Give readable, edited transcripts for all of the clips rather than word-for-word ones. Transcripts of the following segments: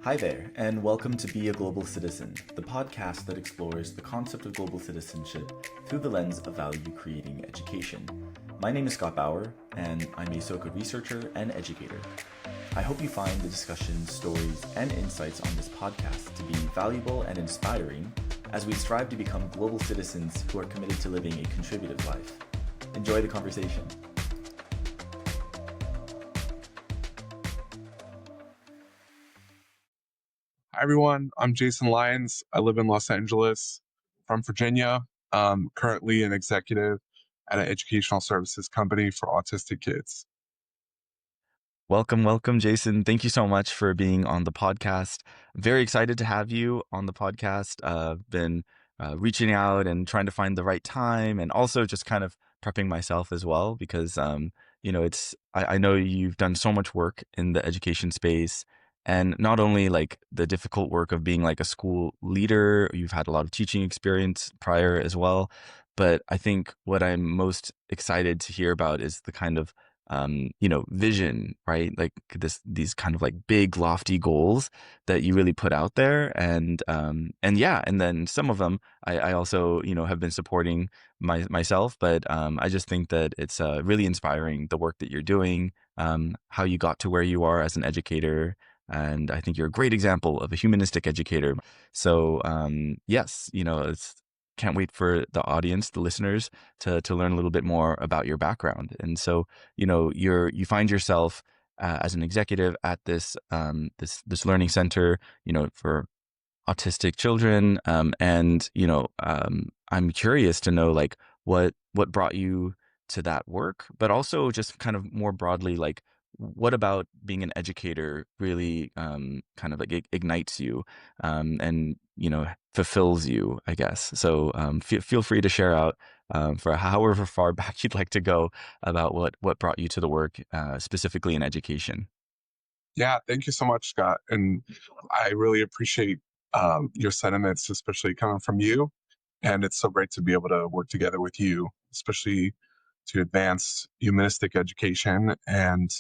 Hi there, and welcome to Be a Global Citizen, the podcast that explores the concept of global citizenship through the lens of value-creating education. My name is Scott Bauer, and I'm a Soka researcher and educator. I hope you find the discussions, stories, and insights on this podcast to be valuable and inspiring as we strive to become global citizens who are committed to living a contributive life. Enjoy the conversation. Hi, everyone. I'm Jason Lyons. I live in Los Angeles from Virginia. Currently an executive at an educational services company for autistic kids. Welcome, Jason. Thank you so much for being on the podcast. Very excited to have you on the podcast. Been reaching out and trying to find the right time, and also just kind of prepping myself as well because I know you've done so much work in the education space, and not only like the difficult work of being like a school leader. You've had a lot of teaching experience prior as well, but I think what I'm most excited to hear about is the kind of vision, right? Like these kind of like big, lofty goals that you really put out there. And then some of them I also, have been supporting myself, but I just think that it's really inspiring the work that you're doing, how you got to where you are as an educator. And I think you're a great example of a humanistic educator. So, yes, it's can't wait for the audience, the listeners, to learn a little bit more about your background. And so, you find yourself as an executive at this learning center, for autistic children, I'm curious to know like what brought you to that work, but also just kind of more broadly, like what about being an educator really kind of like ignites you, and fulfills you, I guess. So feel free to share out, for however far back you'd like to go, about what brought you to the work, specifically in education. Yeah, thank you so much, Scott. And I really appreciate your sentiments, especially coming from you. And it's so great to be able to work together with you, especially to advance humanistic education. And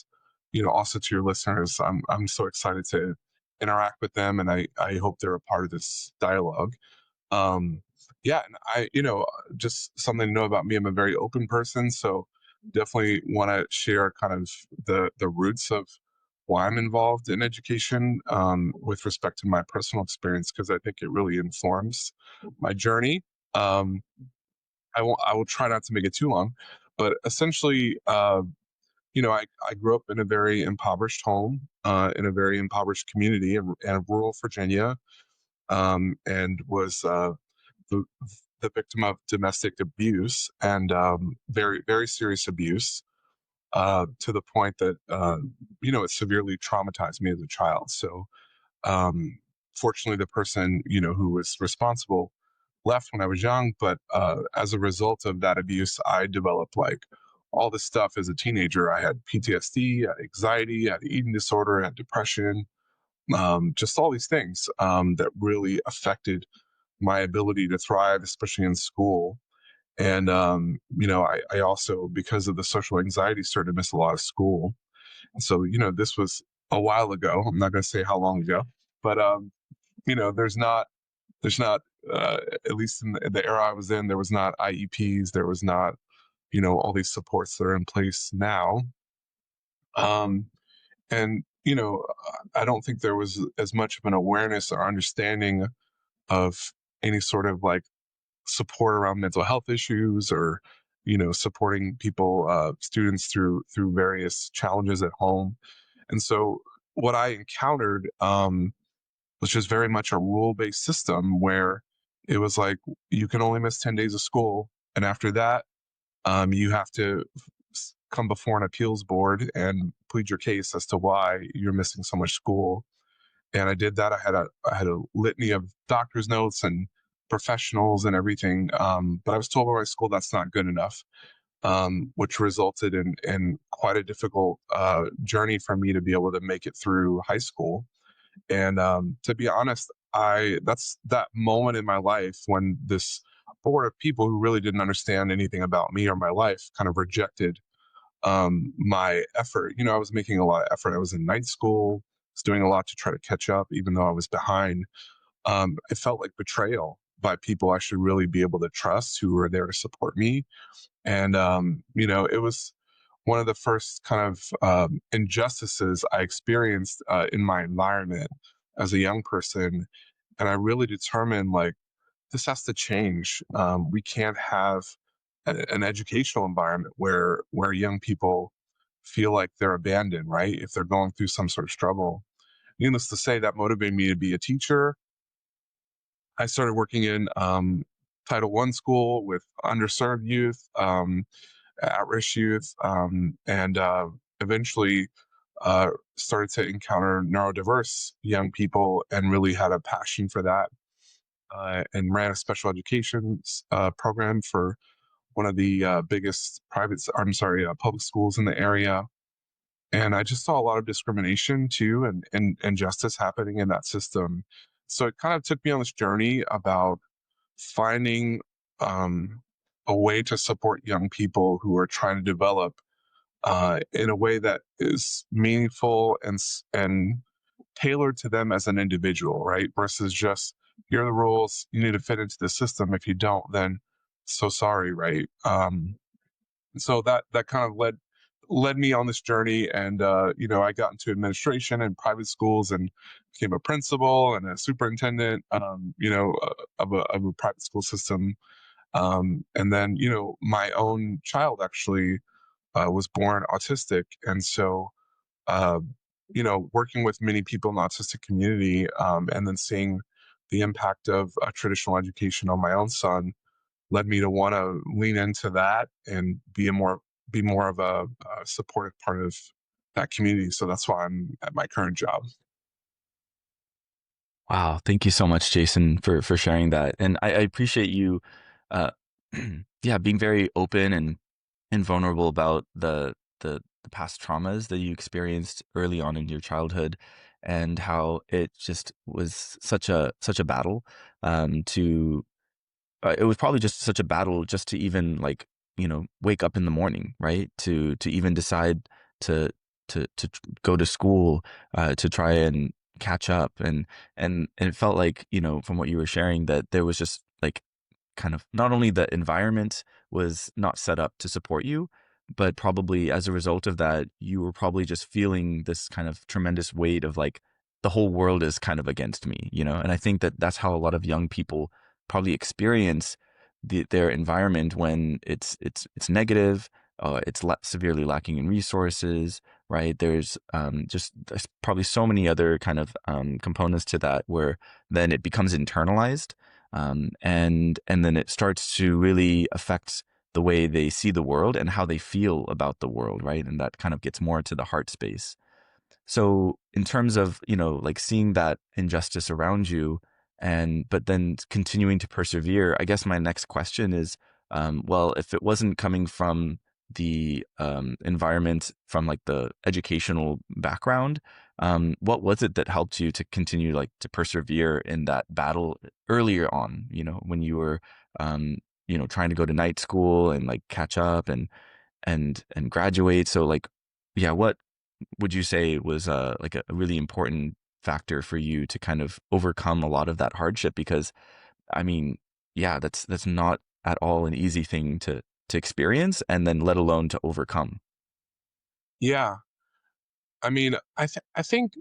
also to your listeners, I'm so excited to interact with them, and I hope they're a part of this dialogue. Um, yeah, and just something to know about me, I'm a very open person, so definitely want to share kind of the roots of why I'm involved in education, with respect to my personal experience, because I think it really informs my journey. Um, I will try not to make it too long, but essentially, I grew up in a very impoverished home, in a very impoverished community in rural Virginia, and was the, the victim of domestic abuse, and very, very serious abuse, to the point that, it severely traumatized me as a child. So, um, fortunately, the person, who was responsible left when I was young. But as a result of that abuse, I developed like all this stuff as a teenager. I had PTSD, I had anxiety, I had eating disorder, I had depression, just all these things that really affected my ability to thrive, especially in school. And, I also, because of the social anxiety, started to miss a lot of school. And so, this was a while ago. I'm not going to say how long ago, but, there's not, at least in the era I was in, there was not IEPs, there was not, all these supports that are in place now. Um, and, I don't think there was as much of an awareness or understanding of any sort of like support around mental health issues, or supporting people, students through various challenges at home. And so what I encountered, was just very much a rule-based system where it was like you can only miss 10 days of school, and after that, you have to come before an appeals board and plead your case as to why you're missing so much school. And I did that. I had a litany of doctor's notes and professionals and everything. But I was told by my school that's not good enough, which resulted in quite a difficult journey for me to be able to make it through high school. And to be honest, that's that moment in my life when this board of people who really didn't understand anything about me or my life kind of rejected my effort. I was making a lot of effort. I was in night school. was doing a lot to try to catch up, even though I was behind. It felt like betrayal by people I should really be able to trust who were there to support me. And, it was one of the first kind of injustices I experienced in my environment as a young person. And I really determined like, this has to change. We can't have an educational environment where young people feel like they're abandoned, right? If they're going through some sort of struggle. Needless to say, that motivated me to be a teacher. I started working in Title One school with underserved youth, at-risk youth, and eventually started to encounter neurodiverse young people and really had a passion for that. And ran a special education program for one of the biggest public schools in the area. And I just saw a lot of discrimination too, and injustice happening in that system. So it kind of took me on this journey about finding um, a way to support young people who are trying to develop in a way that is meaningful and tailored to them as an individual, right? Versus just here are the rules, you need to fit into the system. If you don't, then so sorry, right? So that kind of led me on this journey, and I got into administration and private schools and became a principal and a superintendent, of a private school system. And then my own child actually was born autistic, and so uh, working with many people in the autistic community, and then seeing the impact of a traditional education on my own son led me to want to lean into that and be more of a supportive part of that community. So that's why I'm at my current job. Wow, thank you so much, Jason, for sharing that, and I appreciate you, uh, yeah, being very open and vulnerable about the past traumas that you experienced early on in your childhood, and how it just was such a battle to it was probably just such a battle just to even like wake up in the morning, right? To even decide to go to school, to try and catch up, and it felt like from what you were sharing that there was just like kind of not only the environment was not set up to support you, but probably as a result of that, you were probably just feeling this kind of tremendous weight of like the whole world is kind of against me. And I think that that's how a lot of young people probably experience their environment when it's negative. It's severely lacking in resources, right? There's probably so many other kind of components to that where then it becomes internalized, and then it starts to really affect the way they see the world and how they feel about the world, right? And that kind of gets more to the heart space. So in terms of, like seeing that injustice around you and but then continuing to persevere, I guess my next question is, well, if it wasn't coming from the environment from like the educational background, what was it that helped you to continue like to persevere in that battle earlier on, when you were trying to go to night school and like catch up and graduate. So like, yeah, what would you say was like a really important factor for you to kind of overcome a lot of that hardship? Because I mean, yeah, that's not at all an easy thing to experience, and then let alone to overcome. Yeah, I mean, I think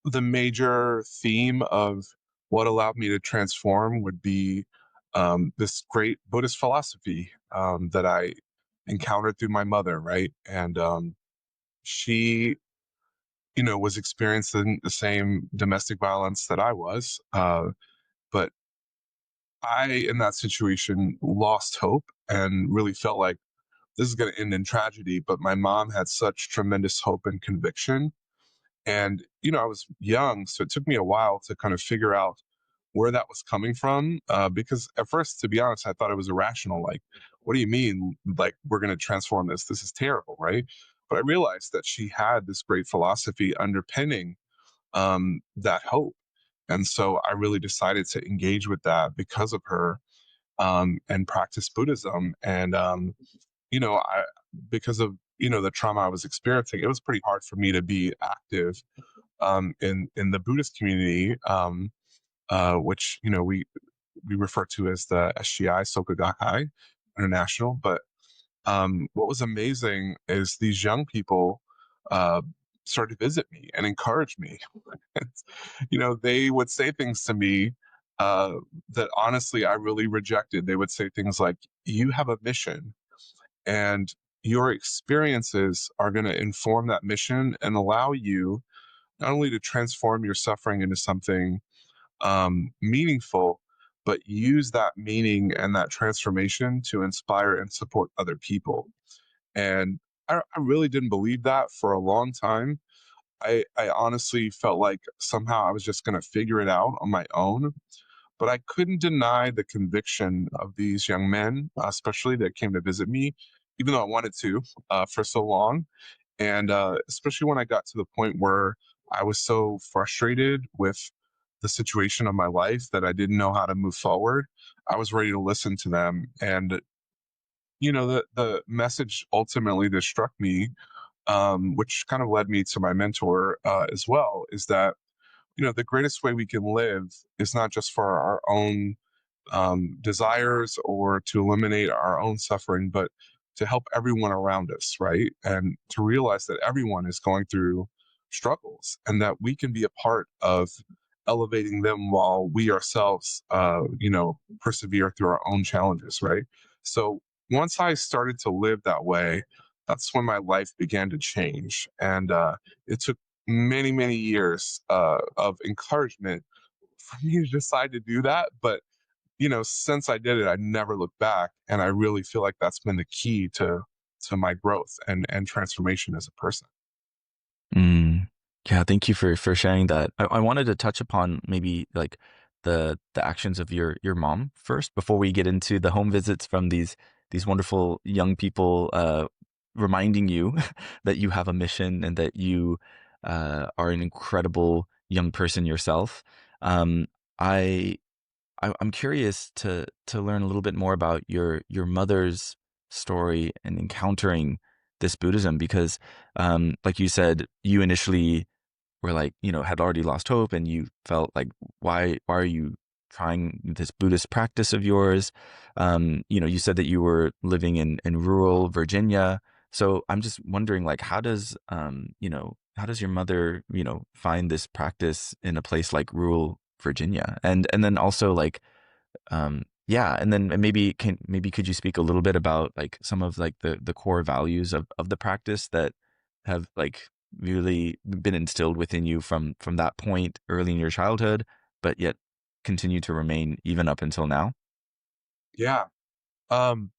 the major theme of what allowed me to transform would be this great Buddhist philosophy that I encountered through my mother, right? And she, was experiencing the same domestic violence that I was, but I, in that situation, lost hope and really felt like this is going to end in tragedy. But my mom had such tremendous hope and conviction. And, I was young, so it took me a while to kind of figure out where that was coming from. Because at first, to be honest, I thought it was irrational. Like, what do you mean? Like, we're going to transform this? This is terrible, right? But I realized that she had this great philosophy underpinning that hope. And so I really decided to engage with that because of her, and practice Buddhism. And, I, because of, the trauma I was experiencing, it was pretty hard for me to be active in the Buddhist community, which we refer to as the SGI Soka Gakkai International. But what was amazing is these young people uh, started to visit me and encourage me. And, they would say things to me uh, that honestly I really rejected. They would say things like, "You have a mission, and your experiences are going to inform that mission and allow you not only to transform your suffering into something meaningful, but use that meaning and that transformation to inspire and support other people." And I really didn't believe that for a long time. I honestly felt like somehow I was just going to figure it out on my own. But I couldn't deny the conviction of these young men, especially that came to visit me, even though I wanted to for so long. And especially when I got to the point where I was so frustrated with the situation of my life that I didn't know how to move forward, I was ready to listen to them. And the message ultimately that struck me, which kind of led me to my mentor as well, is that the greatest way we can live is not just for our own desires or to eliminate our own suffering, but to help everyone around us, right? And to realize that everyone is going through struggles and that we can be a part of elevating them while we ourselves, persevere through our own challenges, right? So once I started to live that way, that's when my life began to change. And it took many, many years of encouragement for me to decide to do that. But since I did it, I never looked back, and I really feel like that's been the key to my growth and transformation as a person. Mm. Yeah, thank you for sharing that. I wanted to touch upon maybe like the actions of your mom first before we get into the home visits from these wonderful young people reminding you that you have a mission and that you are an incredible young person yourself. Um, I I'm curious to learn a little bit more about your mother's story and encountering this Buddhism because, like you said, you initially were like, had already lost hope, and you felt like, why are you trying this Buddhist practice of yours? You said that you were living in rural Virginia, so I'm just wondering, like, how does your mother, find this practice in a place like rural Virginia, and then also like yeah, and then maybe could you speak a little bit about like some of like the core values of the practice that have like really been instilled within you from that point early in your childhood, but yet continue to remain even up until now? Yeah. Um,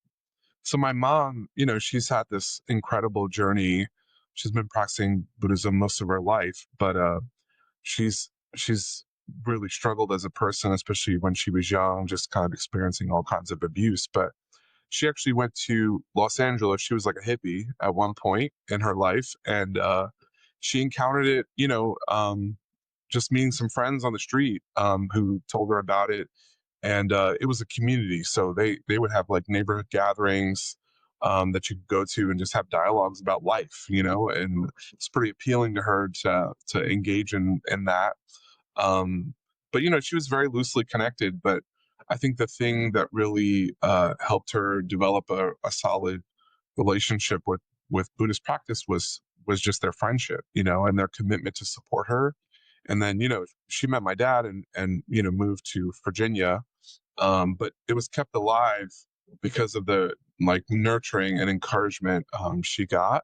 so my mom, she's had this incredible journey. She's been practicing Buddhism most of her life, but she's really struggled as a person, especially when she was young, just kind of experiencing all kinds of abuse. But she actually went to Los Angeles. She was like a hippie at one point in her life, and she encountered it, just meeting some friends on the street who told her about it. And it was a community, so they would have like neighborhood gatherings that you could go to and just have dialogues about life, and it's pretty appealing to her to engage in that. Um, but she was very loosely connected. But I think the thing that really helped her develop a solid relationship with Buddhist practice was just their friendship, and their commitment to support her. And then she met my dad and moved to Virginia, but it was kept alive because of the like nurturing and encouragement she got.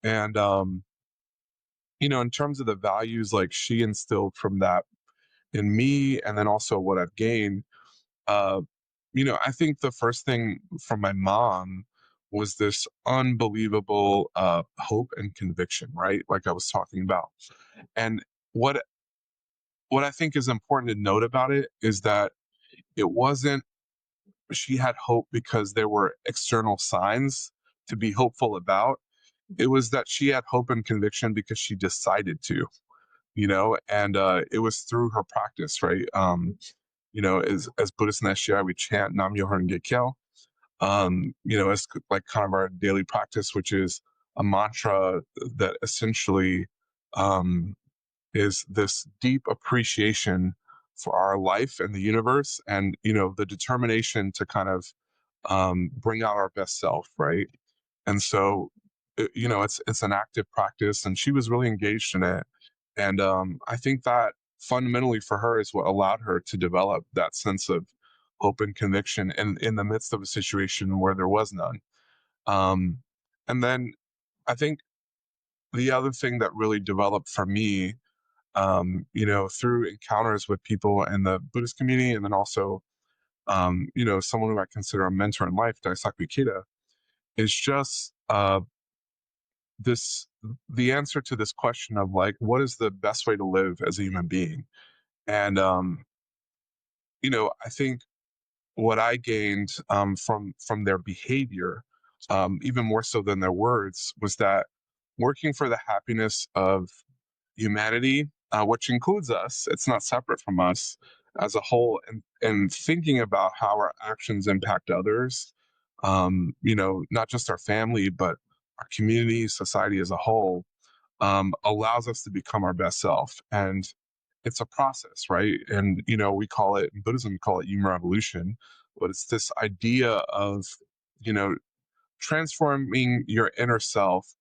And in terms of the values like she instilled from that in me, and then also what I've gained. Uh, I think the first thing from my mom was this unbelievable hope and conviction, right? Like I was talking about. And what what I think is important to note about it is that it wasn't she had hope because there were external signs to be hopeful about. It was that she had hope and conviction because she decided to, and it was through her practice, right? As Buddhists in SGI, we chant Nam Myoho Renge Kyo, as like kind of our daily practice, which is a mantra that essentially, um, is this deep appreciation for our life and the universe, and the determination to kind of bring out our best self, right? And so, it's an active practice, and she was really engaged in it. And I think that fundamentally for her is what allowed her to develop that sense of open conviction in the midst of a situation where there was none. Um, and then I think the other thing that really developed for me, through encounters with people in the Buddhist community, and then also, someone who I consider a mentor in life, Daisaku Ikeda, is just this the answer to this question of like, what is the best way to live as a human being? And I think what I gained from their behavior, even more so than their words, was that working for the happiness of humanity, which includes us, it's not separate from us as a whole, and thinking about how our actions impact others, not just our family, but our community, society as a whole, allows us to become our best self. And it's a process, right? And, we call it, in Buddhism, we call it human revolution, but it's this idea of, you know, transforming your inner self,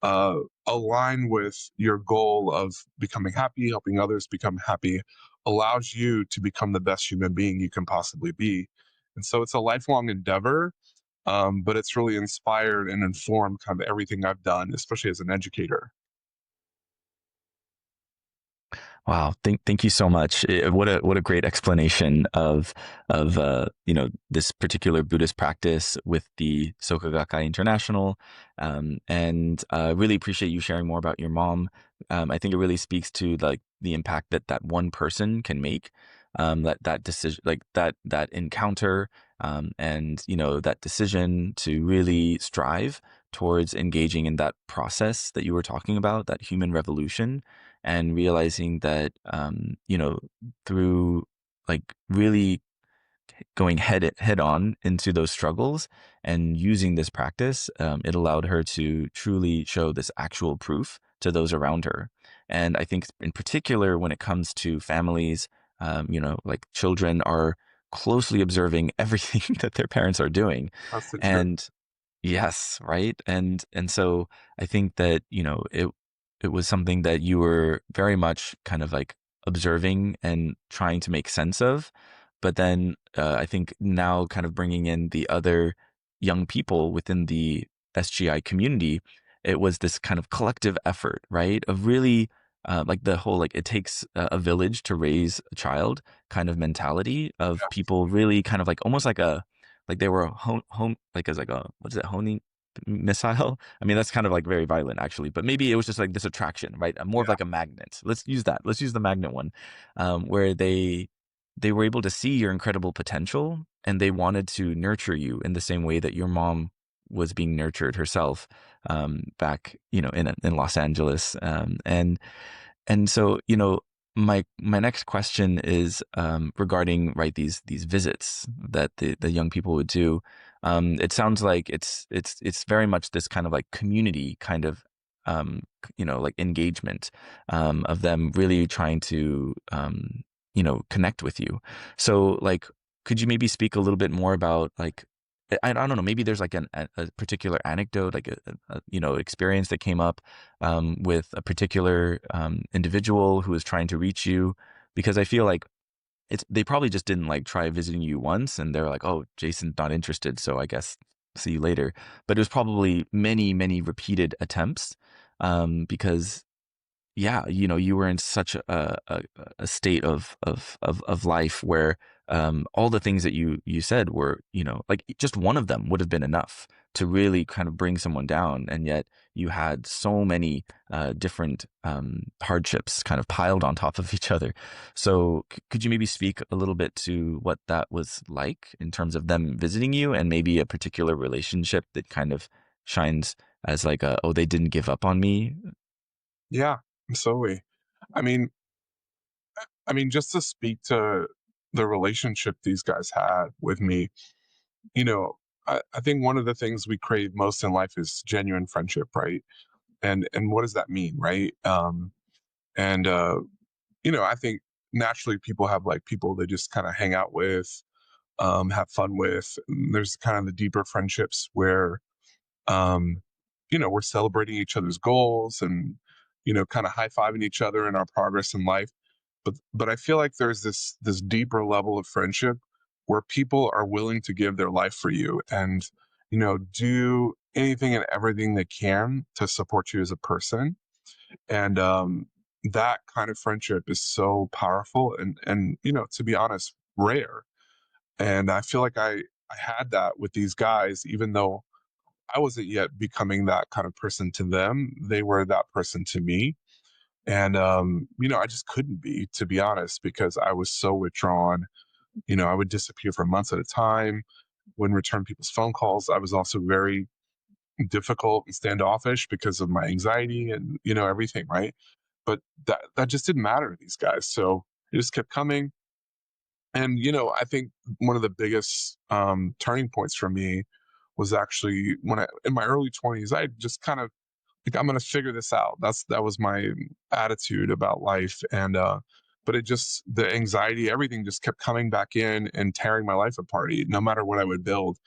uh, align with your goal of becoming happy, helping others become happy, allows you to become the best human being you can possibly be. And so it's a lifelong endeavor, but it's really inspired and informed kind of everything I've done, especially as an educator. Wow, thank you so much. What a great explanation of this particular Buddhist practice with the Soka Gakkai International, and really appreciate you sharing more about your mom. I think it really speaks to like the impact that that one person can make, that decision, like that encounter, and that decision to really strive towards engaging in that process that you were talking about, that human revolution, and realizing that through like really going head on into those struggles and using this practice, it allowed her to truly show this actual proof to those around her. And I think in particular when it comes to families, like children are closely observing everything that their parents are doing. That's the truth. And yes, right? And so I think that, it was something that you were very much kind of like observing and trying to make sense of. But then I think now kind of bringing in the other young people within the SGI community, it was this kind of collective effort, right? Of really like the whole like it takes a village to raise a child kind of mentality of Yeah, people really kind of like almost like a like they were home like as like a what is it honing missile. I mean that's kind of like very violent actually, but maybe it was just like this attraction, right? More of yeah, like a magnet. Let's use that. Let's use the magnet one, where they were able to see your incredible potential and they wanted to nurture you in the same way that your mom was being nurtured herself, back in Los Angeles, and so, my next question is regarding right these visits that the young people would do. It sounds like it's very much this kind of like community kind of like engagement, of them really trying to connect with you. So like, could you maybe speak a little bit more about like I don't know, maybe there's like a particular anecdote, like experience that came up with a particular individual who was trying to reach you, because I feel like they probably just didn't like try visiting you once and they're like, oh, Jason's not interested, so I guess see you later. But it was probably many repeated attempts, because yeah, you were in such a state of life where all the things that you said were, like just one of them would have been enough to really kind of bring someone down, and yet you had so many different hardships kind of piled on top of each other. So could you maybe speak a little bit to what that was like in terms of them visiting you, and maybe a particular relationship that kind of shines as like a, oh, they didn't give up on me. yeah, absolutely. I mean, just to speak to the relationship these guys had with me, you know, I think one of the things we crave most in life is genuine friendship, right? And what does that mean, right? And I think naturally people have like people they just kind of hang out with, have fun with. And there's kind of the deeper friendships where um, we're celebrating each other's goals and kind of high fiving each other in our progress in life. But I feel like there's this deeper level of friendship where people are willing to give their life for you and do anything and everything they can to support you as a person. And that kind of friendship is so powerful and to be honest, rare. And I feel like I had that with these guys, even though I wasn't yet becoming that kind of person to them. They were that person to me. And, I just couldn't be, to be honest, because I was so withdrawn. I would disappear for months at a time, wouldn't return people's phone calls. I was also very difficult and standoffish because of my anxiety and, everything, right? But that just didn't matter to these guys. So it just kept coming. And, I think one of the biggest turning points for me was actually when in my early 20s, I just kind of like, I'm going to figure this out. That was my attitude about life. And, but the anxiety, everything just kept coming back in and tearing my life apart, no matter what I would build.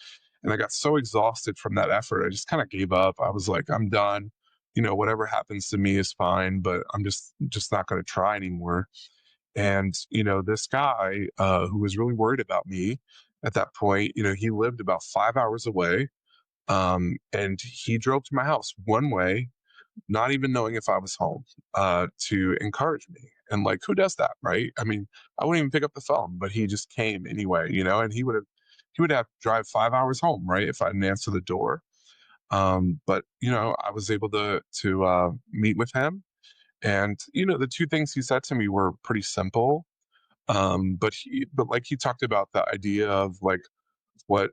And I got so exhausted from that effort. I just kind of gave up. I was like, I'm done. Whatever happens to me is fine, but I'm just not going to try anymore. And, this guy who was really worried about me at that point, he lived about 5 hours away. And he drove to my house one way, not even knowing if I was home, to encourage me. And like, who does that, right? I mean, I wouldn't even pick up the phone, but he just came anyway, and he would have to drive 5 hours home, right, if I didn't answer the door. But I was able to meet with him, and the two things he said to me were pretty simple. But like he talked about the idea of like what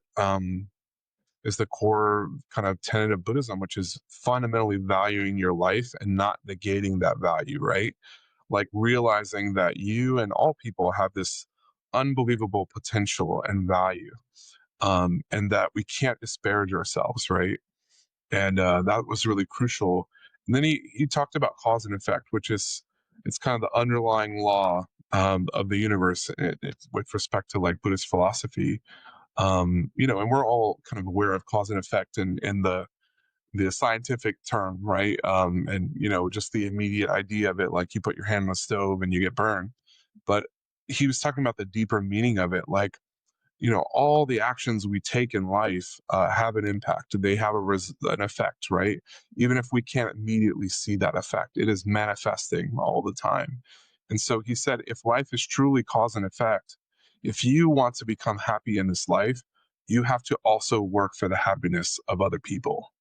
is the core kind of tenet of Buddhism, which is fundamentally valuing your life and not negating that value, right? Like realizing that you and all people have this unbelievable potential and value, and that we can't disparage ourselves, right? And that was really crucial. And then he talked about cause and effect, which is it's kind of the underlying law of the universe with respect to like Buddhist philosophy. And we're all kind of aware of cause and effect in the scientific term, right? And just the immediate idea of it, like you put your hand on the stove and you get burned. But he was talking about the deeper meaning of it, like all the actions we take in life have an impact. They have an effect, right? Even if we can't immediately see that effect, it is manifesting all the time. And so he said, if life is truly cause and effect, if you want to become happy in this life, you have to also work for the happiness of other people.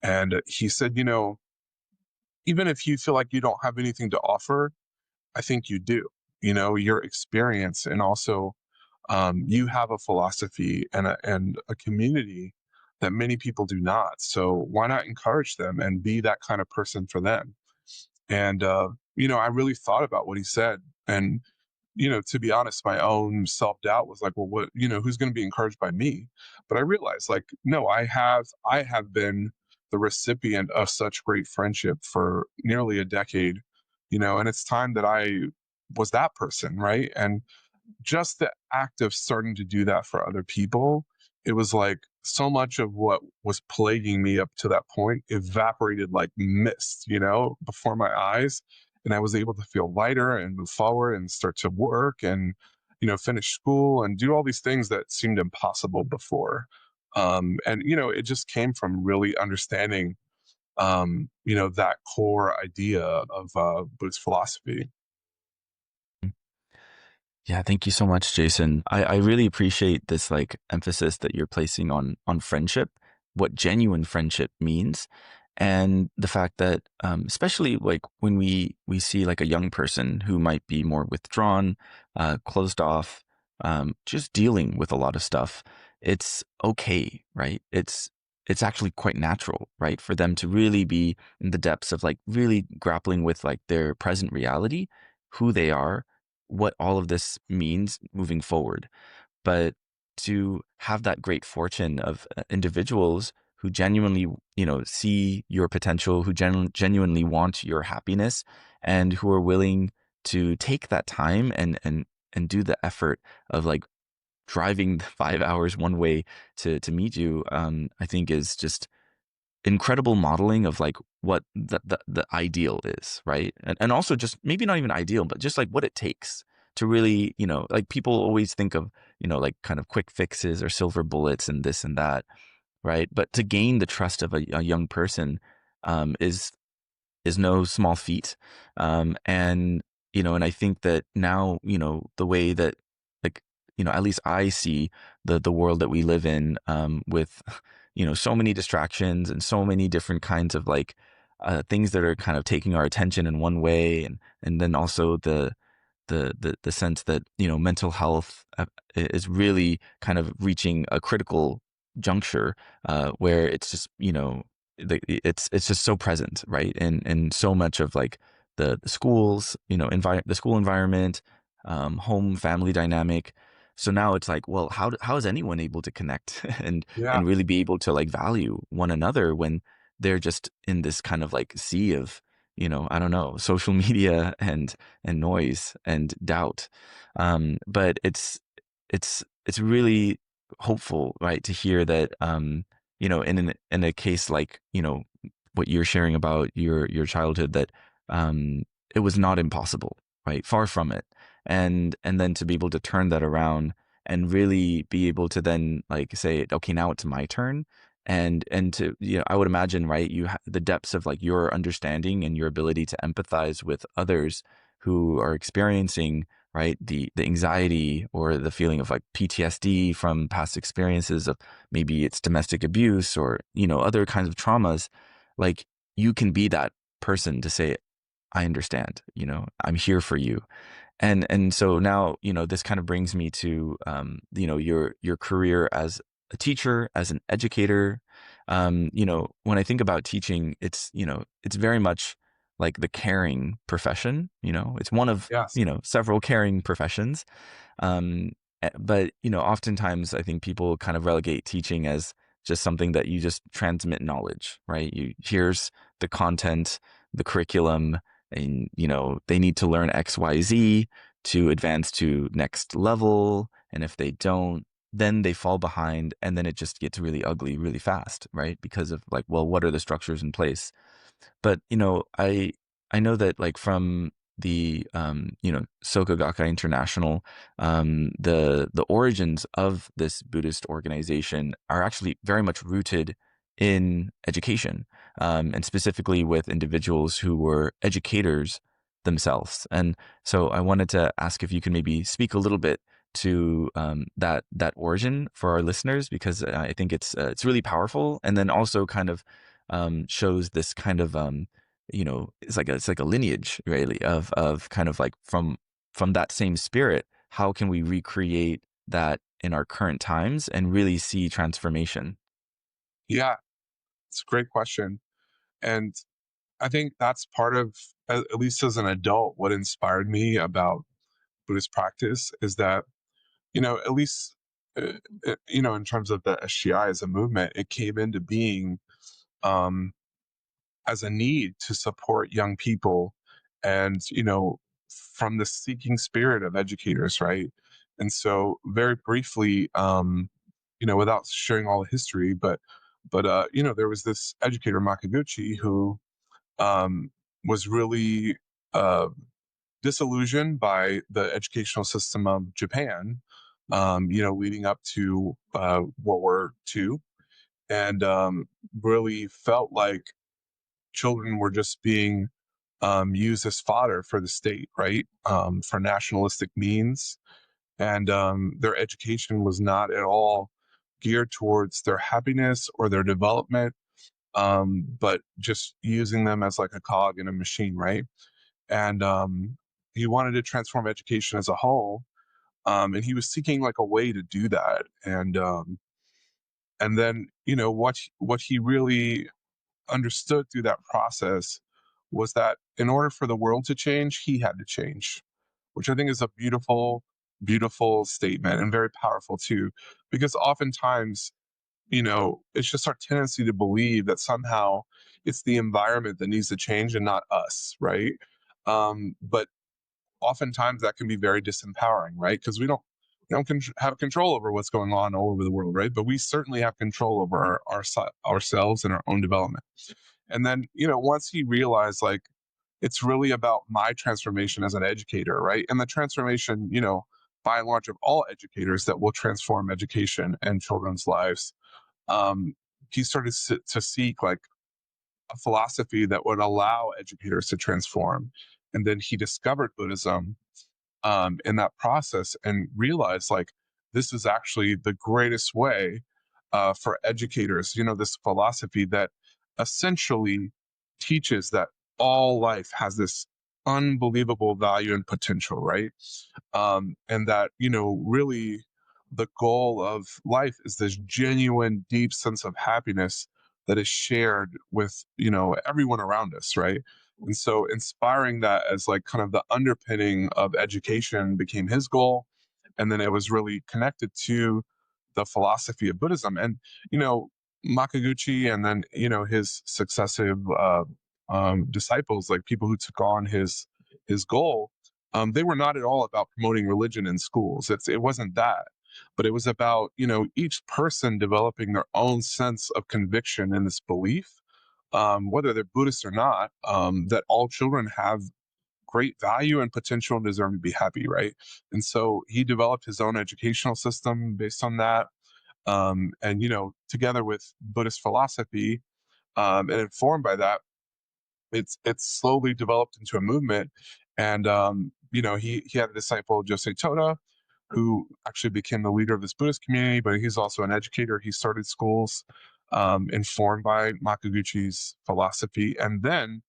And he said, even if you feel like you don't have anything to offer, I think you do. Your experience and also you have a philosophy and a community that many people do not. So why not encourage them and be that kind of person for them? And I really thought about what he said, and to be honest, my own self doubt was like, well, what, who's going to be encouraged by me? But I realized, like, no, I have been the recipient of such great friendship for nearly a decade, and it's time that I was that person, right? And just the act of starting to do that for other people, it was like so much of what was plaguing me up to that point evaporated like mist, before my eyes. And I was able to feel lighter and move forward and start to work and, finish school and do all these things that seemed impossible before. And, it just came from really understanding, that core idea of Buddhist philosophy. Yeah, thank you so much, Jason. I really appreciate this like emphasis that you're placing on friendship, what genuine friendship means, and the fact that especially like when we see like a young person who might be more withdrawn, closed off, just dealing with a lot of stuff, it's okay, right? It's actually quite natural, right, for them to really be in the depths of like really grappling with like their present reality, who they are, what all of this means moving forward. But to have that great fortune of individuals who genuinely, see your potential, who genuinely want your happiness and who are willing to take that time and do the effort of like driving 5 hours one way to meet you, I think is just incredible modeling of like what the ideal is, right? And also just maybe not even ideal, but just like what it takes to really, like people always think of, like kind of quick fixes or silver bullets and this and that, right? But to gain the trust of a young person, is no small feat. And, and I think that now, the way that like, at least I see the world that we live in, with, so many distractions and so many different kinds of like, things that are kind of taking our attention in one way. And then also the sense that, mental health, is really kind of reaching a critical juncture, where it's just, it's just so present, right? And so much of like the schools, the school environment, home family dynamic. So now it's like, well, how is anyone able to connect and Yeah. and really be able to like value one another when they're just in this kind of like sea of, I don't know, social media and noise and doubt. But it's really hopeful, right, to hear that, in a case like, what you're sharing about your childhood, that, it was not impossible, right? Far from it. And then to be able to turn that around and really be able to then like say, okay, now it's my turn. And to, I would imagine, right, the depths of like your understanding and your ability to empathize with others who are experiencing, right, the anxiety or the feeling of like PTSD from past experiences of maybe it's domestic abuse or, other kinds of traumas. Like you can be that person to say, I understand, I'm here for you. And so now, this kind of brings me to, your career as a teacher, as an educator. When I think about teaching, it's very much like the caring profession. It's one of, Yes. several caring professions. But, oftentimes I think people kind of relegate teaching as just something that you just transmit knowledge, right? Here's the content, the curriculum, and, they need to learn X, Y, Z to advance to next level. And if they don't, then they fall behind, and then it just gets really ugly really fast, right? Because of like, well, what are the structures in place? But, I know that like from the, Soka Gakkai International, the origins of this Buddhist organization are actually very much rooted in education, and specifically with individuals who were educators themselves. And so I wanted to ask if you could maybe speak a little bit to, that origin for our listeners, because I think it's really powerful, and then also kind of, shows this kind of, it's like a lineage really of kind of like from that same spirit. How can we recreate that in our current times and really see transformation? Yeah. It's a great question. And I think that's part of, at least as an adult, what inspired me about Buddhist practice is that, at least, in terms of the SGI as a movement, it came into being, um, as a need to support young people and, from the seeking spirit of educators, right? And so, very briefly, without sharing all the history, but there was this educator Makaguchi who, um, was really, uh, disillusioned by the educational system of Japan, leading up to, World War II, and, really felt like children were just being, used as fodder for the state, right? For nationalistic means. And their education was not at all geared towards their happiness or their development, but just using them as like a cog in a machine, right? And he wanted to transform education as a whole, and he was seeking like a way to do that. And then what he really understood through that process was that in order for the world to change, he had to change, which I think is a beautiful, beautiful statement and very powerful too, because oftentimes, it's just our tendency to believe that somehow it's the environment that needs to change and not us, right? But oftentimes that can be very disempowering, right? Because we don't have control over what's going on all over the world, right? But we certainly have control over ourselves and our own development. And then, once he realized, like, it's really about my transformation as an educator, right? And the transformation, by and large, of all educators that will transform education and children's lives. Um, he started to seek, like, a philosophy that would allow educators to transform. And then he discovered Buddhism in that process and realize, like, this is actually the greatest way for educators, this philosophy that essentially teaches that all life has this unbelievable value and potential, right? And that, really the goal of life is this genuine, deep sense of happiness that is shared with, everyone around us, right? And so inspiring that as, like, kind of the underpinning of education became his goal. And then it was really connected to the philosophy of Buddhism. And, you know, Makaguchi and then, his successive disciples, like people who took on his goal, they were not at all about promoting religion in schools. It wasn't that, but it was about, each person developing their own sense of conviction in this belief, whether they're Buddhist or not, that all children have great value and potential and deserve to be happy, right? And so he developed his own educational system based on that. And, together with Buddhist philosophy, and informed by that, it's slowly developed into a movement. And, he had a disciple, Jose Toda, who actually became the leader of this Buddhist community, but he's also an educator. He started schools informed by Makaguchi's philosophy. And then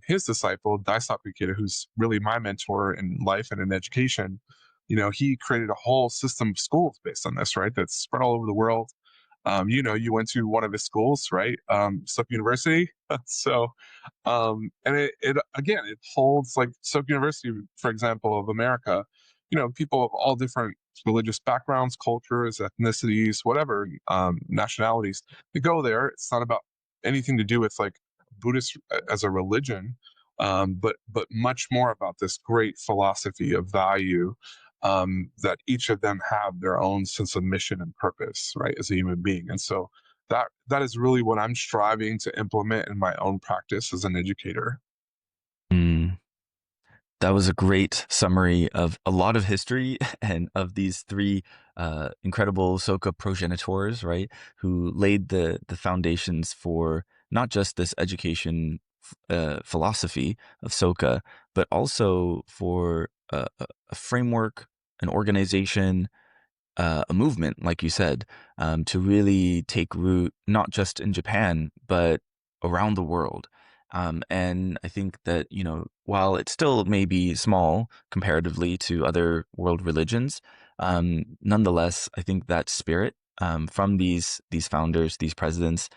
his disciple, Daisatsu Ikeda, who's really my mentor in life and in education, he created a whole system of schools based on this, right? That's spread all over the world. You went to one of his schools, right? Slip University. So, and it again, it holds, like, Soap University, for example, of America. People of all different religious backgrounds, cultures, ethnicities, whatever, nationalities. They go there. It's not about anything to do with, like, Buddhist as a religion, but much more about this great philosophy of value, that each of them have their own sense of mission and purpose, right, as a human being. And so that is really what I'm striving to implement in my own practice as an educator. Mm. That was a great summary of a lot of history and of these three incredible Soka progenitors, right? Who laid the foundations for not just this education philosophy of Soka, but also for a framework, an organization, a movement, like you said, to really take root not just in Japan but around the world. And I think that while it still may be small comparatively to other world religions, nonetheless, I think that spirit from these founders, these presidents,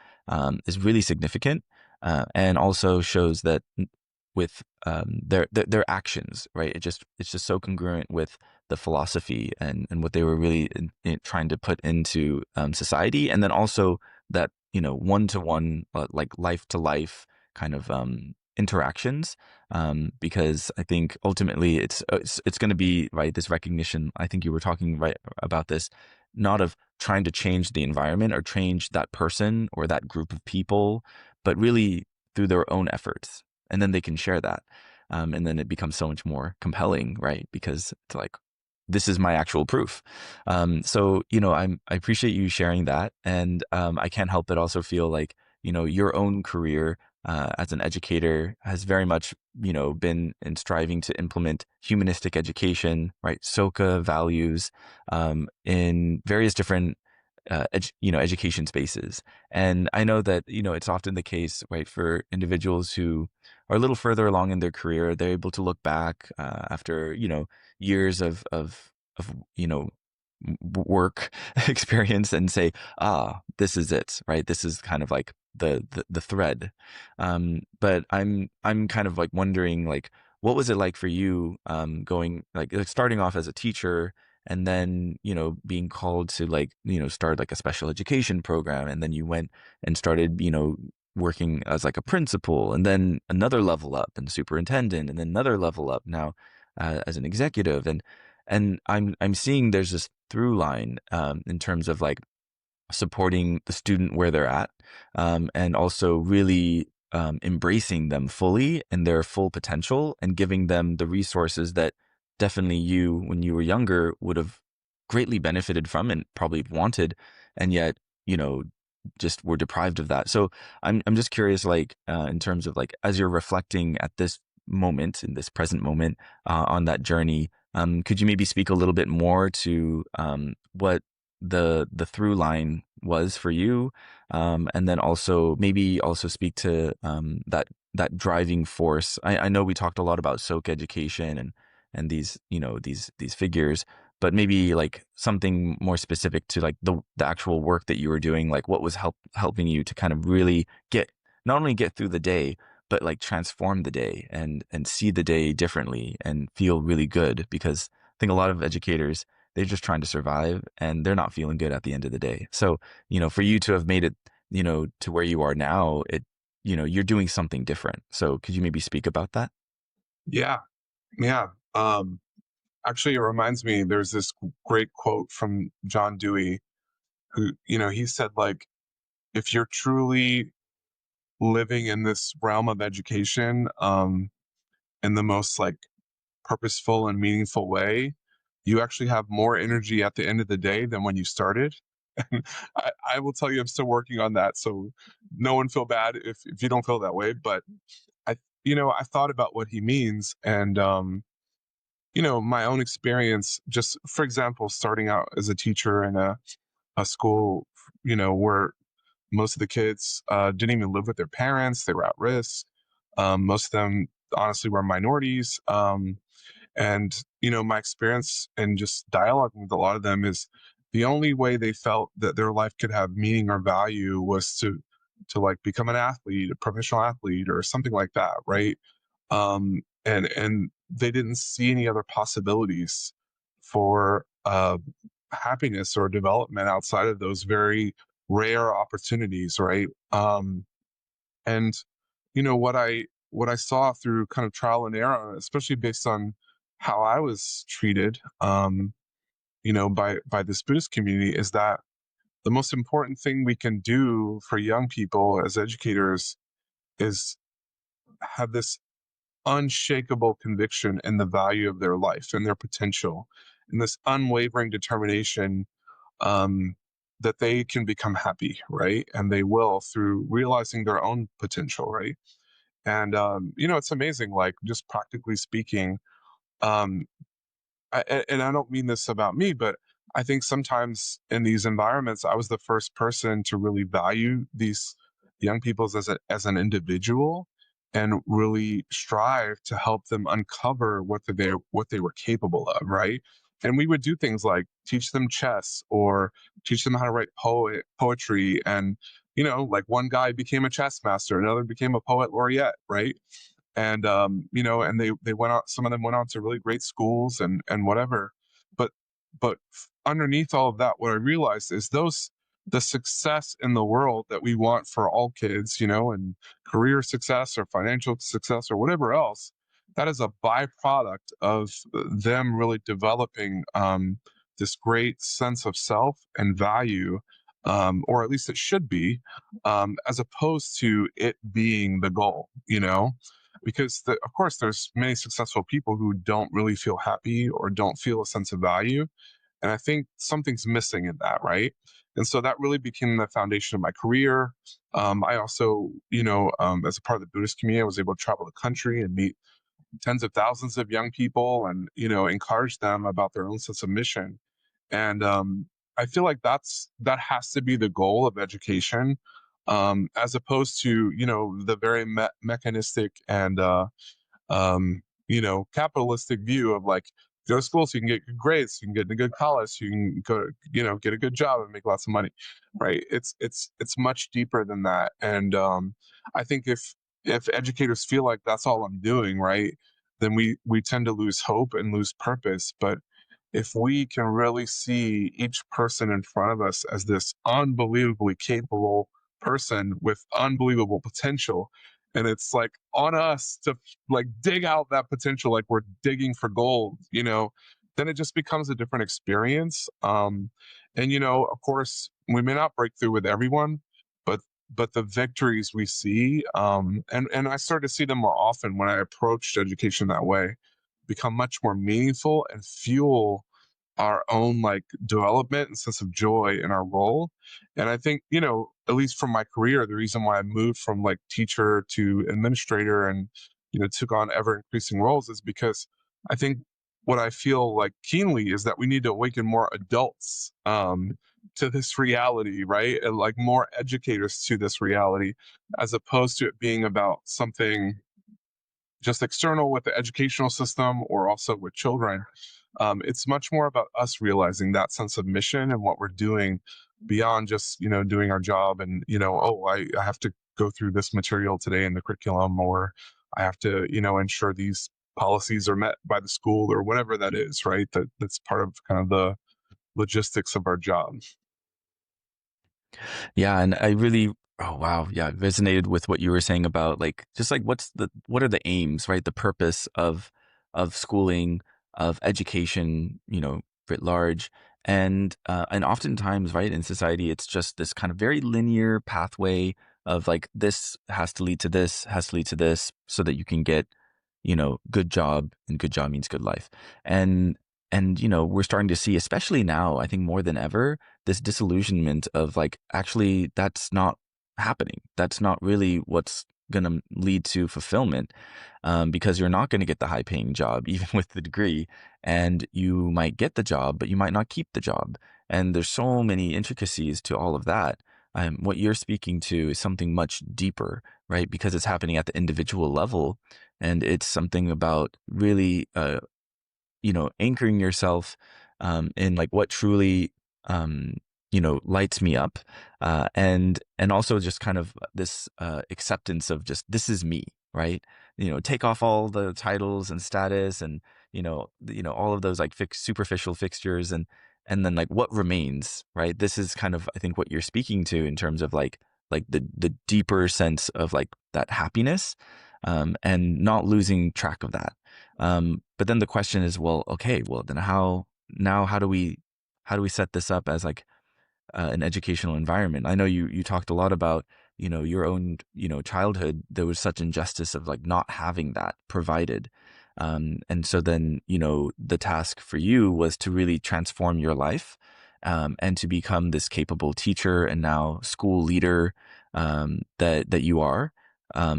is really significant, and also shows that with their actions, right? It's just so congruent with the philosophy and what they were really trying to put into society, and then also that one to one, like life to life kind of interactions, because I think ultimately it's going to be right, this recognition. I think you were talking right about this, not of trying to change the environment or change that person or that group of people, but really through their own efforts, and then they can share that, and then it becomes so much more compelling, right? Because it's like, this is my actual proof. So I appreciate you sharing that, and I can't help but also feel like your own career as an educator has very much been in striving to implement humanistic education, right? Soka values in various different education spaces. And I know that, it's often the case, right, for individuals who are a little further along in their career, they're able to look back after, years of, work experience and say, this is it, right? This is kind of like the thread. But I'm kind of like wondering, like, what was it like for you, going like starting off as a teacher, and then being called to, like, start like a special education program, and then you went and started working as like a principal, and then another level up and superintendent, and then another level up now as an executive. And I'm seeing there's this through line in terms of like supporting the student where they're at, and also really embracing them fully and their full potential and giving them the resources that definitely you, when you were younger, would have greatly benefited from and probably wanted, and yet, you know, just were deprived of that. So I'm just curious, like, in terms of like, as you're reflecting at this moment, in this present moment, on that journey, could you maybe speak a little bit more to what the through line was for you, and then also maybe also speak to that driving force. I know we talked a lot about Soak education and these, you know, these figures, but maybe like something more specific to like the actual work that you were doing, like what was helping you to kind of really get, not only get through the day, but like transform the day and see the day differently and feel really good. Because I think a lot of educators, they're just trying to survive and they're not feeling good at the end of the day. So, you know, for you to have made it, you know, to where you are now, it, you know, you're doing something different. So could you maybe speak about that? Yeah, yeah. Actually, it reminds me. There's this great quote from John Dewey, who he said like, if you're truly living in this realm of education, in the most like purposeful and meaningful way, you actually have more energy at the end of the day than when you started. And I will tell you, I'm still working on that. So no one feel bad if you don't feel that way. But I thought about what he means, and my own experience. Just for example, starting out as a teacher in a school, where most of the kids didn't even live with their parents; they were at risk. Most of them, honestly, were minorities. And my experience and just dialoguing with a lot of them is the only way they felt that their life could have meaning or value was to like become an athlete, a professional athlete, or something like that, right? And they didn't see any other possibilities for happiness or development outside of those very rare opportunities, right? And what I saw through kind of trial and error, especially based on how I was treated, by this Buddhist community, is that the most important thing we can do for young people as educators is have this unshakable conviction in the value of their life and their potential, and this unwavering determination, um, that they can become happy, right? And they will through realizing their own potential, right? And it's amazing, like just practically speaking. Um, and I don't mean this about me, but I think sometimes in these environments, I was the first person to really value these young people as an individual and really strive to help them uncover what they were capable of, right? And we would do things like teach them chess or teach them how to write poetry, and like one guy became a chess master, another became a poet laureate, right? And and they went out, some of them went on to really great schools and whatever. But underneath all of that, what I realized is the success in the world that we want for all kids, and career success or financial success or whatever else, that is a byproduct of them really developing this great sense of self and value, or at least it should be, as opposed to it being the goal, because of course there's many successful people who don't really feel happy or don't feel a sense of value, and I think something's missing in that, right? And so that really became the foundation of my career. I also, as a part of the Buddhist community, I was able to travel the country and meet tens of thousands of young people and encourage them about their own sense of mission. And I feel like that has to be the goal of education, as opposed to the very mechanistic and capitalistic view of like, go to school so you can get good grades, so you can get into good college, so you can go, get a good job and make lots of money, right? It's much deeper than that. And I think if educators feel like that's all I'm doing, right, then we tend to lose hope and lose purpose. But if we can really see each person in front of us as this unbelievably capable person with unbelievable potential, and it's like on us to like dig out that potential like we're digging for gold, then it just becomes a different experience. And of course we may not break through with everyone, but the victories we see, and I started to see them more often when I approached education that way, become much more meaningful and fuel our own like development and sense of joy in our role. And I think, at least from my career, the reason why I moved from like teacher to administrator and, took on ever increasing roles is because I think what I feel like keenly is that we need to awaken more adults to this reality, right? And like more educators to this reality, as opposed to it being about something just external with the educational system or also with children. It's much more about us realizing that sense of mission and what we're doing beyond just, doing our job and, oh, I have to go through this material today in the curriculum, or I have to, ensure these policies are met by the school or whatever that is, right? That's part of kind of the logistics of our job. Yeah, and I really, oh wow, yeah, resonated with what you were saying about like just like what are the aims, right? The purpose of schooling, of education, writ large. And oftentimes, right, in society it's just this kind of very linear pathway of like this has to lead to this, has to lead to this so that you can get, good job, and good job means good life. And we're starting to see, especially now, I think more than ever, this disillusionment of like, actually, that's not happening. That's not really what's going to lead to fulfillment, because you're not going to get the high paying job, even with the degree. And you might get the job, but you might not keep the job. And there's so many intricacies to all of that. What you're speaking to is something much deeper, right? Because it's happening at the individual level. And it's something about really, anchoring yourself in like what truly, lights me up, and also just kind of this acceptance of just this is me, right? Take off all the titles and status and all of those like superficial fixtures, and then like what remains, right? This is kind of I think what you're speaking to in terms of like the deeper sense of like that happiness, and not losing track of that. But then the question is, well, okay, well then how do we set this up as like an educational environment? I know you talked a lot about your own childhood. There was such injustice of like not having that provided, and so then the task for you was to really transform your life, and to become this capable teacher and now school leader, that you are.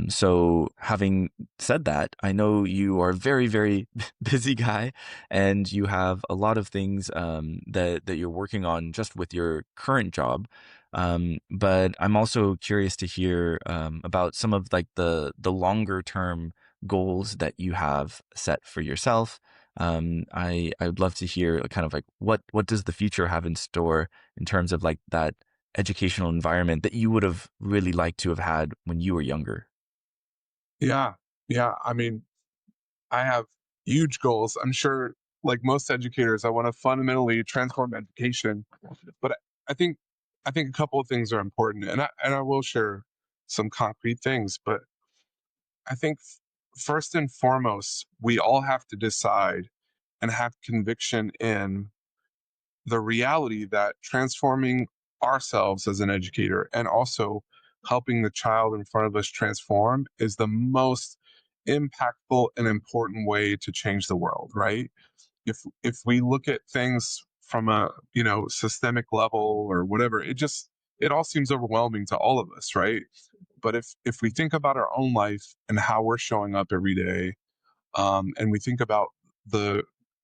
So having said that, I know you are a very, very busy guy, and you have a lot of things that you're working on just with your current job. But I'm also curious to hear about some of like the longer term goals that you have set for yourself. I would love to hear kind of like what does the future have in store in terms of like that educational environment that you would have really liked to have had when you were younger. Yeah. Yeah. I mean, I have huge goals. I'm sure, like most educators, I want to fundamentally transform education. But I think a couple of things are important, and I will share some concrete things. But I think first and foremost, we all have to decide and have conviction in the reality that transforming ourselves as an educator and also helping the child in front of us transform is the most impactful and important way to change the world, right? If we look at things from a systemic level or whatever, it all seems overwhelming to all of us, right? But if we think about our own life and how we're showing up every day, and we think about the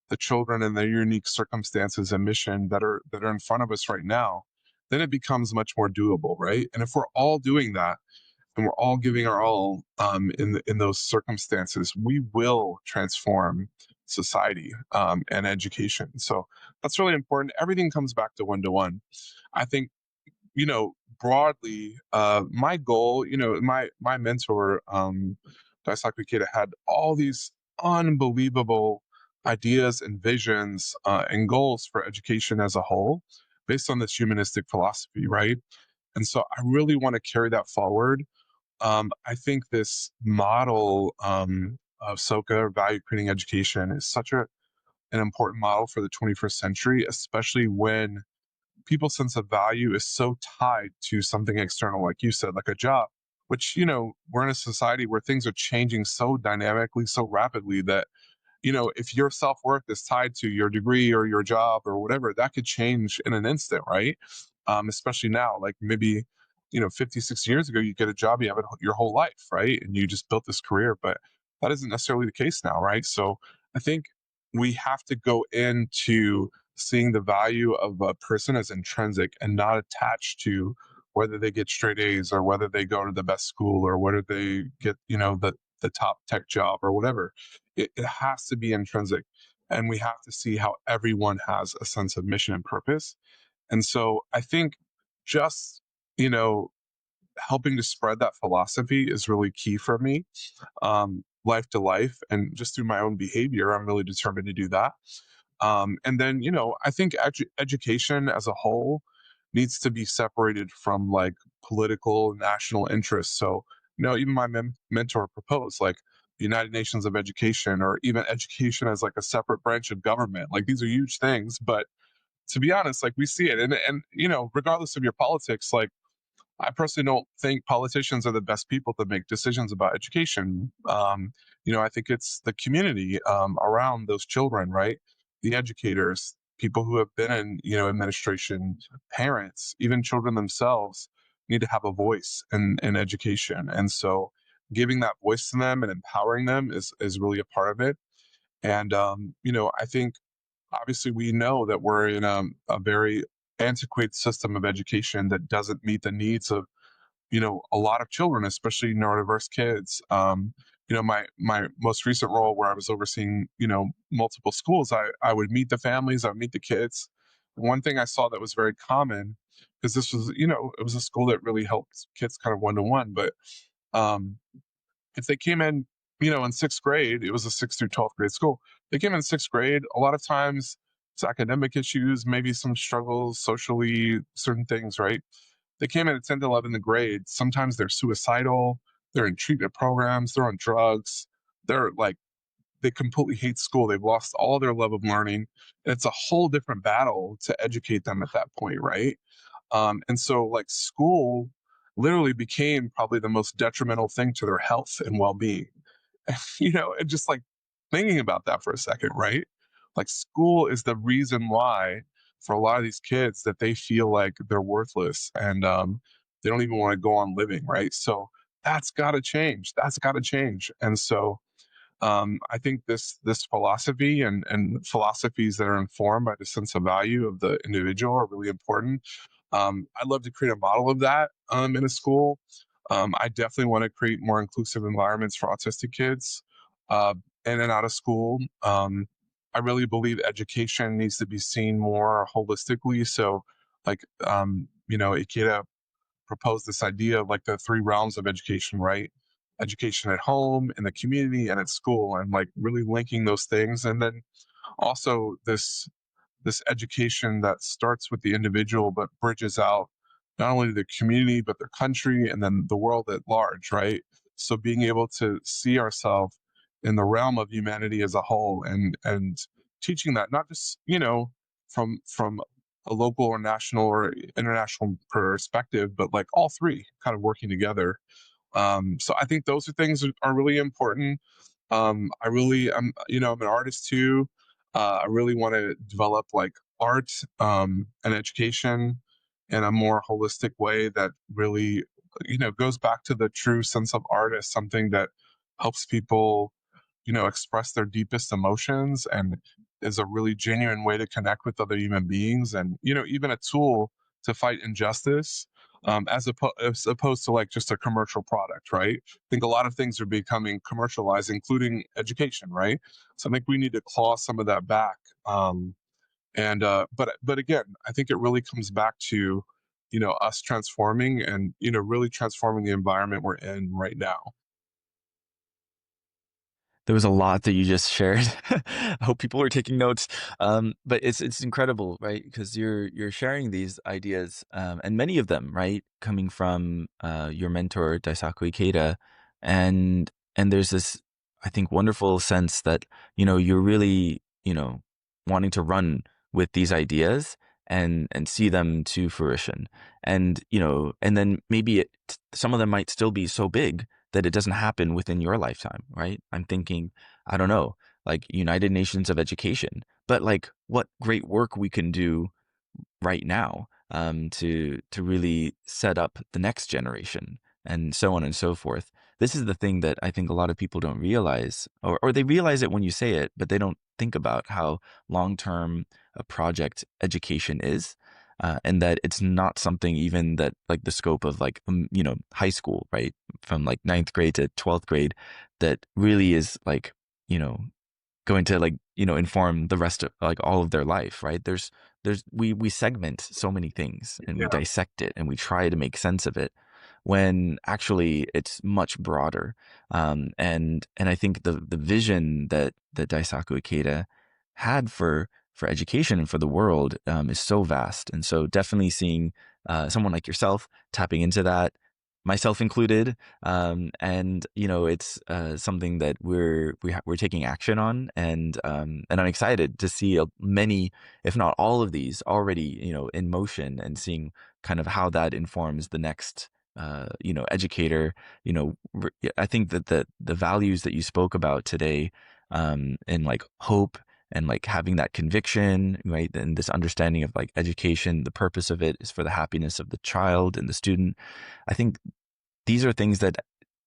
the children and their unique circumstances and mission that are in front of us right now, then it becomes much more doable, right? And if we're all doing that and we're all giving our all, in those circumstances, we will transform society, and education. So that's really important. Everything comes back to one to one. I think, broadly, my goal, my mentor, Daisaku Ikeda, had all these unbelievable ideas and visions, and goals for education as a whole based on this humanistic philosophy, right? And so I really want to carry that forward. I think this model of SOCA, value creating education, is such an important model for the 21st century, especially when people's sense of value is so tied to something external, like you said, like a job, which, we're in a society where things are changing so dynamically, so rapidly that if your self worth is tied to your degree or your job or whatever, that could change in an instant, right? Especially now, like maybe, 50, 60 years ago, you get a job, you have it your whole life, right? And you just built this career, but that isn't necessarily the case now, right? So I think we have to go into seeing the value of a person as intrinsic and not attached to whether they get straight A's or whether they go to the best school or whether they get, the top tech job or whatever. It has to be intrinsic. And we have to see how everyone has a sense of mission and purpose. And so I think just, you know, helping to spread that philosophy is really key for me, life to life. And just through my own behavior, I'm really determined to do that. And then, I think education as a whole needs to be separated from like political national interests. So, even my mentor proposed like the United Nations of Education or even education as like a separate branch of government. Like these are huge things, but to be honest, like we see it. And regardless of your politics, like I personally don't think politicians are the best people to make decisions about education. I think it's the community around those children, right? The educators, people who have been in, administration, parents, even children themselves need to have a voice in education. And so giving that voice to them and empowering them is really a part of it. And, I think obviously we know that we're in a very antiquated system of education that doesn't meet the needs of a lot of children, especially neurodiverse kids. My most recent role where I was overseeing multiple schools, I would meet the families, I would meet the kids. One thing I saw that was very common, because this was it was a school that really helped kids kind of one to one, but um, if they came in sixth grade, it was a sixth through 12th grade school. They came in sixth grade. A lot of times it's academic issues, maybe some struggles socially, certain things, right? They came in at 10th, 11th grade. Sometimes they're suicidal. They're in treatment programs. They're on drugs. They're like, they completely hate school. They've lost all their love of learning. And it's a whole different battle to educate them at that point, right? And so, like, school literally became probably the most detrimental thing to their health and well being. And just like thinking about that for a second, right? Like, school is the reason why, for a lot of these kids, that they feel like they're worthless and they don't even want to go on living, right? So, that's got to change. That's got to change. And so, I think this philosophy and philosophies that are informed by the sense of value of the individual are really important. I'd love to create a model of that in a school. I definitely want to create more inclusive environments for autistic kids in and out of school. I really believe education needs to be seen more holistically. So, like, Ikeda proposed this idea of like the three realms of education, right? Education at home, in the community, and at school, and like really linking those things. And then also this education that starts with the individual but bridges out not only the community but their country and then the world at large, right? So being able to see ourselves in the realm of humanity as a whole and teaching that not just from a local or national or international perspective, but like all three kind of working together. So I think those are things that are really important. I really, I'm an artist too. I really want to develop like art and education in a more holistic way that really, goes back to the true sense of art as something that helps people, express their deepest emotions and is a really genuine way to connect with other human beings and, even a tool to fight injustice as opposed to like just a commercial product, right? I think a lot of things are becoming commercialized, including education, right? So I think we need to claw some of that back. But again, I think it really comes back to us transforming and really transforming the environment we're in right now. There was a lot that you just shared. I hope people are taking notes. But it's incredible, right? Because you're sharing these ideas, and many of them, right, coming from your mentor Daisaku Ikeda, and there's this, I think, wonderful sense that you're really wanting to run with these ideas and see them to fruition, and then maybe some of them might still be so big that it doesn't happen within your lifetime, right? I'm thinking, I don't know, like United Nations of Education, but like what great work we can do right now, to really set up the next generation and so on and so forth. This is the thing that I think a lot of people don't realize, or they realize it when you say it, but they don't think about how long term a project education is. And that it's not something even that like the scope of like high school, right, from like ninth grade to 12th grade, that really is like you know going to like inform the rest of like all of their life, right? We segment so many things and we Yeah. dissect it and we try to make sense of it when actually it's much broader. And I think the vision that Daisaku Ikeda had for education and for the world, is so vast. And so definitely seeing someone like yourself tapping into that, myself included, and it's something that we're taking action on, and I'm excited to see many, if not all of these already in motion, and seeing kind of how that informs the next educator. I think that the values that you spoke about today, and like hope and like having that conviction, right, and this understanding of like education, the purpose of it is for the happiness of the child and the student. I think these are things that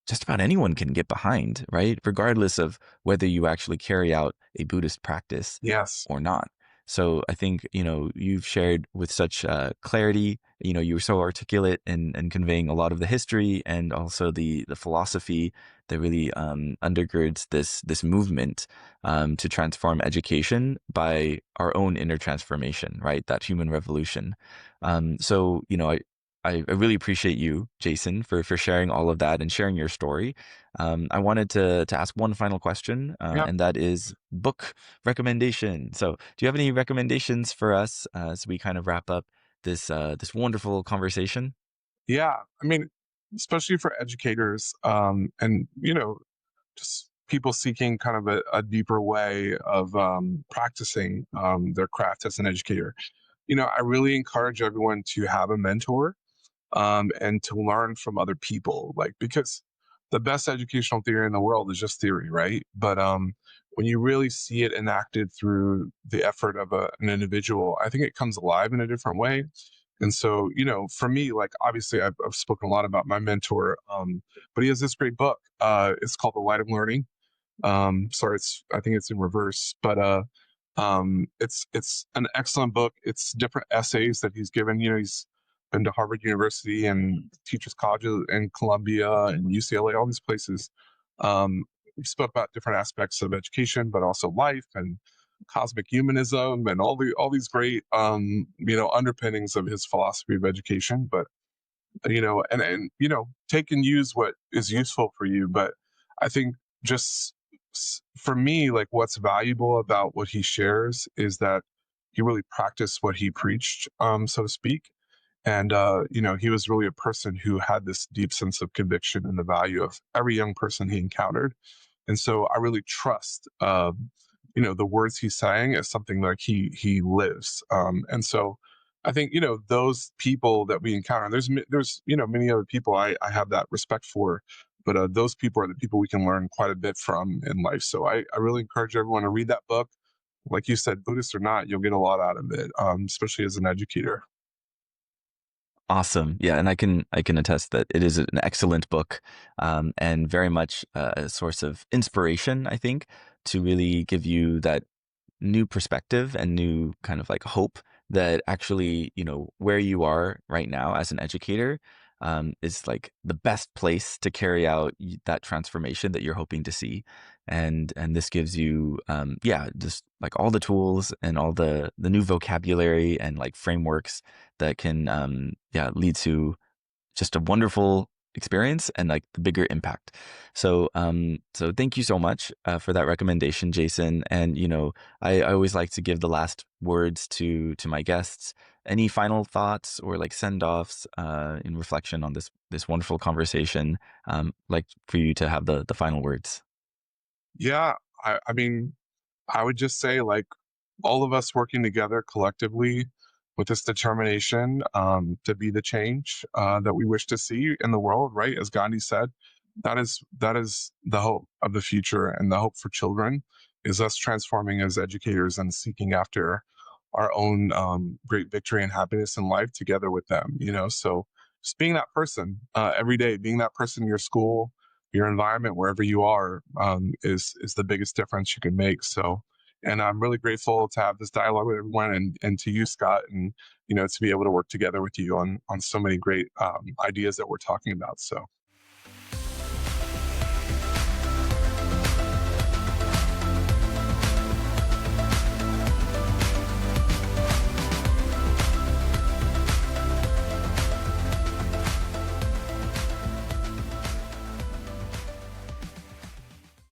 just about anyone can get behind, right? Regardless of whether you actually carry out a Buddhist practice Yes. or not. So I think, you've shared with such clarity, you were so articulate and conveying a lot of the history and also the philosophy that really undergirds this movement, to transform education by our own inner transformation, right? That human revolution. So, I really appreciate you, Jason, for sharing all of that and sharing your story. I wanted to ask one final question, Yeah. and that is book recommendation. So, do you have any recommendations for us, as we kind of wrap up this wonderful conversation? Yeah. I mean, especially for educators, and just people seeking kind of a deeper way of practicing their craft as an educator. I really encourage everyone to have a mentor, and to learn from other people. Like, because the best educational theory in the world is just theory, right? But when you really see it enacted through the effort of an individual, I think it comes alive in a different way. And so, for me, like, obviously, I've spoken a lot about my mentor, but he has this great book. It's called The Light of Learning. Sorry, I think it's in reverse, but it's an excellent book. It's different essays that he's given. He's been to Harvard University and teachers colleges in Columbia and UCLA, all these places. He spoke about different aspects of education, but also life and cosmic humanism and all these great underpinnings of his philosophy of education. But and take and use what is useful for you. But I think just for me, like, what's valuable about what he shares is that he really practiced what he preached, so to speak. And he was really a person who had this deep sense of conviction in the value of every young person he encountered. And so I really trust, the words he's saying as something like he lives. And so I think those people that we encounter. There's many other people I have that respect for, but those people are the people we can learn quite a bit from in life. So I really encourage everyone to read that book. Like you said, Buddhist or not, you'll get a lot out of it, especially as an educator. Awesome. Yeah, and I can attest that it is an excellent book, and very much a source of inspiration, I think, to really give you that new perspective and new kind of like hope that actually, where you are right now as an educator, is like the best place to carry out that transformation that you're hoping to see. And this gives you, yeah, just like all the tools and all the new vocabulary and like frameworks that can, yeah, lead to just a wonderful experience and like the bigger impact. So thank you so much for that recommendation, Jason. And I always like to give the last words to my guests. Any final thoughts or like send offs in reflection on this wonderful conversation? Like for you to have the final words. Yeah, I mean, I would just say like all of us working together collectively with this determination to be the change that we wish to see in the world, right? As Gandhi said, that is the hope of the future, and the hope for children is us transforming as educators and seeking after our own great victory and happiness in life together with them. So just being that person every day, being that person in your school, your environment, wherever you are, is the biggest difference you can make. So, and I'm really grateful to have this dialogue with everyone, and to you, Scott, and to be able to work together with you on so many great ideas that we're talking about. So